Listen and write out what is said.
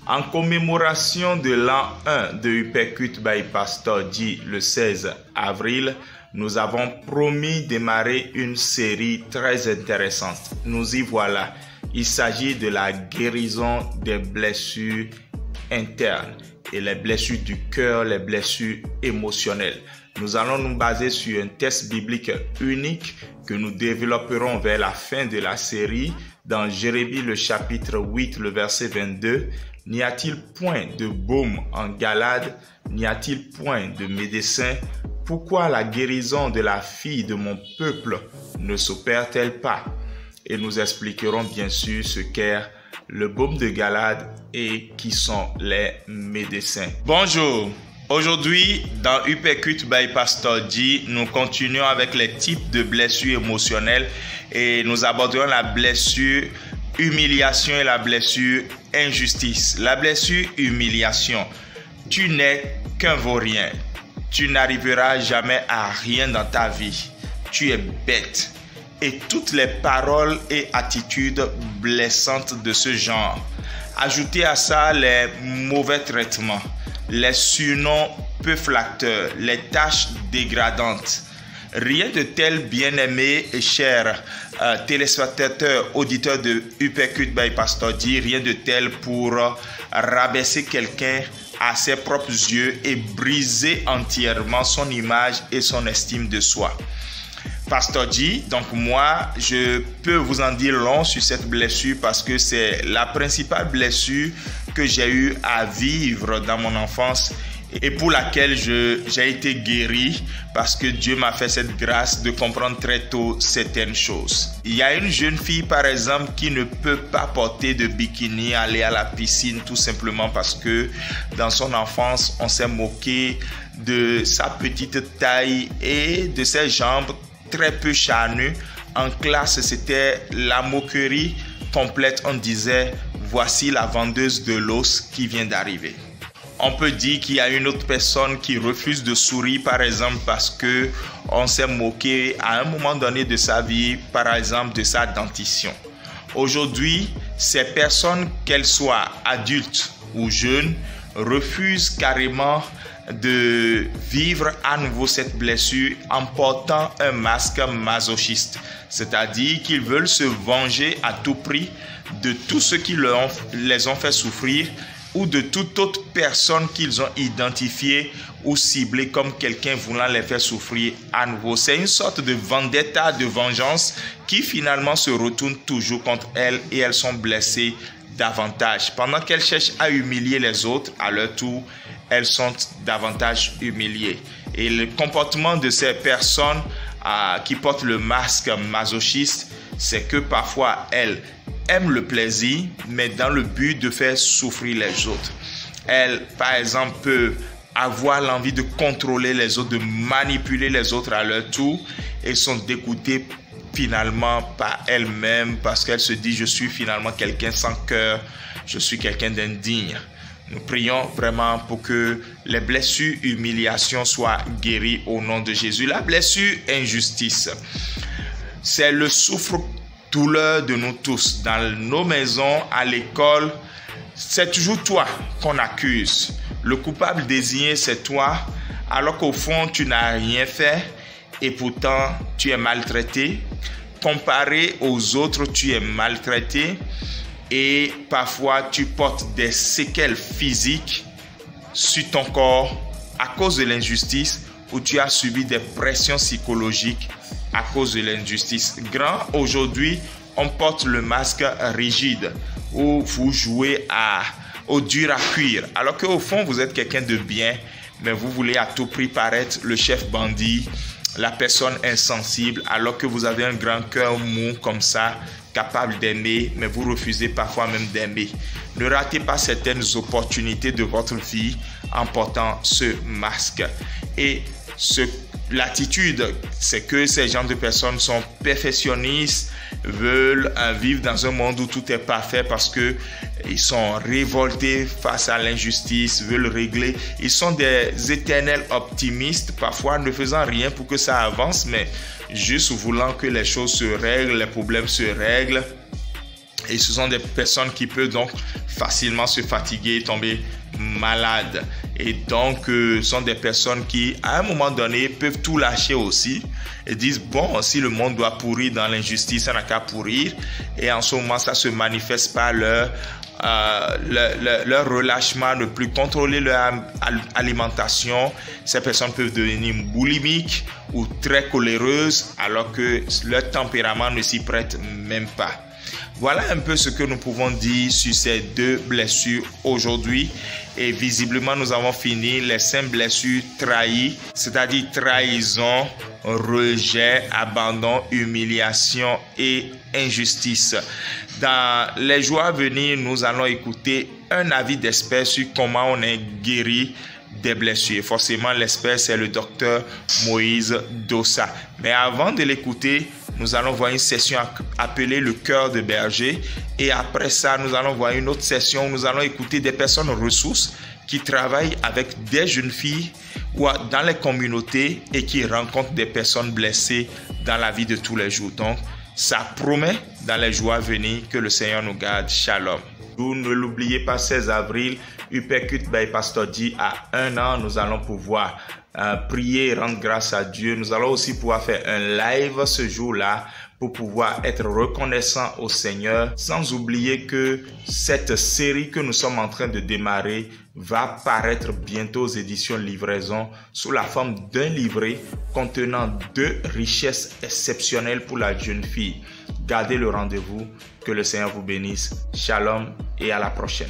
En commémoration de l'an 1 de Uppercut by Pastor G le 16 avril, nous avons promis démarrer une série très intéressante. Nous y voilà. Il s'agit de la guérison des blessures internes et les blessures du cœur, les blessures émotionnelles. Nous allons nous baser sur un texte biblique unique que nous développerons vers la fin de la série dans Jérémie le chapitre 8, le verset 22. N'y a-t-il point de baume en Galade? N'y a-t-il point de médecin? Pourquoi la guérison de la fille de mon peuple ne s'opère-t-elle pas? Et nous expliquerons bien sûr ce qu'est le baume de Galade et qui sont les médecins. Bonjour! Aujourd'hui, dans Uppercut by Pastor G, nous continuons avec les types de blessures émotionnelles et nous aborderons la blessure humiliation et la blessure injustice. La blessure humiliation. Tu n'es qu'un vaurien. Tu n'arriveras jamais à rien dans ta vie. Tu es bête. Et toutes les paroles et attitudes blessantes de ce genre. Ajoutez à ça les mauvais traitements, les surnoms peu flatteurs, les tâches dégradantes. Rien de tel, bien-aimé et cher téléspectateur, auditeur de Uppercut by Pastor G, rien de tel pour rabaisser quelqu'un à ses propres yeux et briser entièrement son image et son estime de soi. Pastor G, donc moi, je peux vous en dire long sur cette blessure parce que c'est la principale blessure que j'ai eu à vivre dans mon enfance et pour laquelle j'ai été guéri parce que Dieu m'a fait cette grâce de comprendre très tôt certaines choses. Il y a une jeune fille par exemple qui ne peut pas porter de bikini, aller à la piscine tout simplement parce que dans son enfance, on s'est moqué de sa petite taille et de ses jambes très peu charnues. En classe, c'était la moquerie complète. On disait, voici la vendeuse de l'os qui vient d'arriver. On peut dire qu'il y a une autre personne qui refuse de sourire, par exemple, parce que on s'est moqué à un moment donné de sa vie, par exemple, de sa dentition. Aujourd'hui, ces personnes, qu'elles soient adultes ou jeunes, refusent carrément de vivre à nouveau cette blessure en portant un masque masochiste. C'est-à-dire qu'ils veulent se venger à tout prix de tous ceux qui les ont fait souffrir ou de toute autre personne qu'ils ont identifiée ou ciblée comme quelqu'un voulant les faire souffrir à nouveau. C'est une sorte de vendetta, de vengeance qui finalement se retourne toujours contre elles et elles sont blessées davantage. Pendant qu'elles cherchent à humilier les autres, à leur tour, elles sont davantage humiliées. Et le comportement de ces personnes qui portent le masque masochiste, c'est que parfois elles aiment le plaisir, mais dans le but de faire souffrir les autres. Elles, par exemple, peuvent avoir l'envie de contrôler les autres, de manipuler les autres à leur tour et sont dégoûtées finalement par elles-mêmes parce qu'elles se disent « je suis finalement quelqu'un sans cœur, je suis quelqu'un d'indigne ». Nous prions vraiment pour que les blessures humiliation soient guéries au nom de Jésus. La blessure injustice, c'est le souffre-douleur de nous tous. Dans nos maisons, à l'école, c'est toujours toi qu'on accuse. Le coupable désigné, c'est toi, alors qu'au fond, tu n'as rien fait et pourtant, tu es maltraité. Comparé aux autres, tu es maltraité. Et parfois, tu portes des séquelles physiques sur ton corps à cause de l'injustice ou tu as subi des pressions psychologiques à cause de l'injustice. Grand, aujourd'hui, on porte le masque rigide où vous jouez au dur à cuire. Alors qu'au fond, vous êtes quelqu'un de bien, mais vous voulez à tout prix paraître le chef bandit, la personne insensible, alors que vous avez un grand cœur mou comme ça, capable d'aimer, mais vous refusez parfois même d'aimer. Ne ratez pas certaines opportunités de votre vie en portant ce masque. Et l'attitude, c'est que ces gens de personnes sont perfectionnistes, veulent vivre dans un monde où tout est parfait parce que ils sont révoltés face à l'injustice, veulent régler. Ils sont des éternels optimistes, parfois ne faisant rien pour que ça avance, mais juste voulant que les choses se règlent, les problèmes se règlent. Et ce sont des personnes qui peuvent donc facilement se fatiguer, tomber malades. Et donc, ce sont des personnes qui, à un moment donné, peuvent tout lâcher aussi et disent, bon, si le monde doit pourrir dans l'injustice, ça n'a qu'à pourrir. Et en ce moment, ça se manifeste par leur relâchement, ne plus contrôler leur alimentation. Ces personnes peuvent devenir boulimiques ou très coléreuses alors que leur tempérament ne s'y prête même pas. Voilà un peu ce que nous pouvons dire sur ces deux blessures aujourd'hui. Et visiblement, nous avons fini les 5 blessures trahies, c'est-à-dire trahison, rejet, abandon, humiliation et injustice. Dans les jours à venir, nous allons écouter un avis d'expert sur comment on est guéri des blessures. Forcément, l'expert, c'est le docteur Moïse Dossa. Mais avant de l'écouter, nous allons voir une session appelée le cœur de berger. Et après ça, nous allons voir une autre session où nous allons écouter des personnes ressources qui travaillent avec des jeunes filles ou dans les communautés et qui rencontrent des personnes blessées dans la vie de tous les jours. Donc, ça promet dans les jours à venir que le Seigneur nous garde. Shalom. Vous ne l'oubliez pas, 16 avril, Uppercut by Pastor D à 1 an, nous allons pouvoir prier et rendre grâce à Dieu. Nous allons aussi pouvoir faire un live ce jour-là pour pouvoir être reconnaissant au Seigneur. Sans oublier que cette série que nous sommes en train de démarrer va paraître bientôt aux éditions Livraison sous la forme d'un livret contenant 2 richesses exceptionnelles pour la jeune fille. Gardez le rendez-vous. Que le Seigneur vous bénisse. Shalom et à la prochaine.